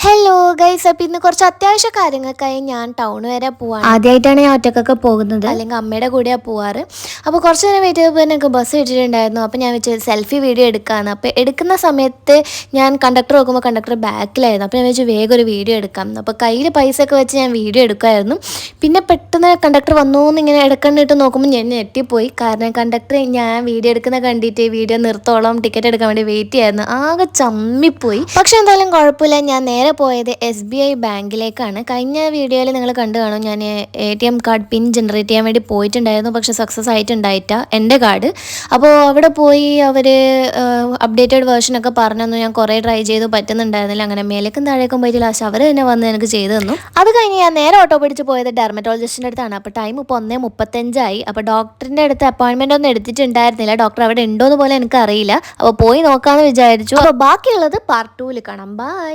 Hello guys, അപ്പം ഇന്ന് കുറച്ച് അത്യാവശ്യ കാര്യങ്ങൾക്കായി ഞാൻ ടൗൺ വരെ പോവാണ്. ആദ്യമായിട്ടാണ് ഞാൻ ഒറ്റക്കൊക്കെ പോകുന്നത്, അല്ലെങ്കിൽ അമ്മയുടെ കൂടെയാണ് പോവാറ്. അപ്പോൾ കുറച്ച് നേരം വെയിറ്റ് ചെയ്തപ്പോൾ എനിക്ക് ബസ് ഇട്ടിട്ടുണ്ടായിരുന്നു. അപ്പോൾ ഞാൻ വെച്ച് സെൽഫി വീഡിയോ എടുക്കാമെന്ന്. അപ്പോൾ എടുക്കുന്ന സമയത്ത് ഞാൻ കണ്ടക്ടർ നോക്കുമ്പോൾ കണ്ടക്ടർ ബാക്കിലായിരുന്നു. അപ്പോൾ ഞാൻ വെച്ച് വേഗം ഒരു വീഡിയോ എടുക്കാം. അപ്പോൾ കയ്യിൽ പൈസ ഒക്കെ വെച്ച് ഞാൻ വീഡിയോ എടുക്കുമായിരുന്നു. പിന്നെ പെട്ടെന്ന് കണ്ടക്ടർ വന്നു എന്നിങ്ങനെ ഇടക്കണ്ണിട്ട് നോക്കുമ്പോൾ ഞാൻ ഞെട്ടിപ്പോയി. കാരണം കണ്ടക്ടർ ഞാൻ വീഡിയോ എടുക്കുന്ന കണ്ടിട്ട് വീഡിയോ നിർത്തോളം ടിക്കറ്റ് എടുക്കാൻ വേണ്ടി വെയിറ്റ് ചെയ്യായിരുന്നു. ആകെ ചമ്മിപ്പോയി. പക്ഷെ എന്തായാലും കുഴപ്പമില്ല. ഞാൻ നേരെ പോയത് SBI ബാങ്കിലേക്കാണ്. കഴിഞ്ഞ വീഡിയോയിൽ നിങ്ങൾ കണ്ടു കാണും, ഞാൻ ATM കാർഡ് പിൻ ജനറേറ്റ് ചെയ്യാൻ വേണ്ടി പോയിട്ടുണ്ടായിരുന്നു. പക്ഷെ സക്സസ് ആയിട്ടുണ്ടായിട്ട എൻ്റെ കാർഡ്. അപ്പോൾ അവിടെ പോയി അവർ അപ്ഡേറ്റഡ് വേർഷനൊക്കെ പറഞ്ഞു തന്നു. ഞാൻ കുറേ ട്രൈ ചെയ്തു, പറ്റുന്നുണ്ടായിരുന്നില്ല. അങ്ങനെ മേലേക്കും താഴേക്കും പോയിട്ട് ലാസ്റ്റ് അവർ തന്നെ വന്ന് എനിക്ക് ചെയ്തു തന്നു. അത് കഴിഞ്ഞ് ഞാൻ നേരെ ഓട്ടോ പിടിച്ച് പോയത് ഡെർമറ്റോളജിസ്റ്റിൻ്റെ അടുത്താണ്. അപ്പോൾ ടൈം ഇപ്പോൾ 1:35. അപ്പോൾ ഡോക്ടറിൻ്റെ അടുത്ത് അപ്പോയിൻമെൻ്റ് ഒന്നും എടുത്തിട്ടുണ്ടായിരുന്നില്ല. ഡോക്ടർ അവിടെ ഉണ്ടോയെന്ന് പോലെ എനിക്കറിയില്ല. അപ്പോൾ പോയി നോക്കാമെന്ന് വിചാരിച്ചു. അപ്പോൾ ബാക്കിയുള്ളത് പാർട്ട് 2 കാണാം. ബൈ.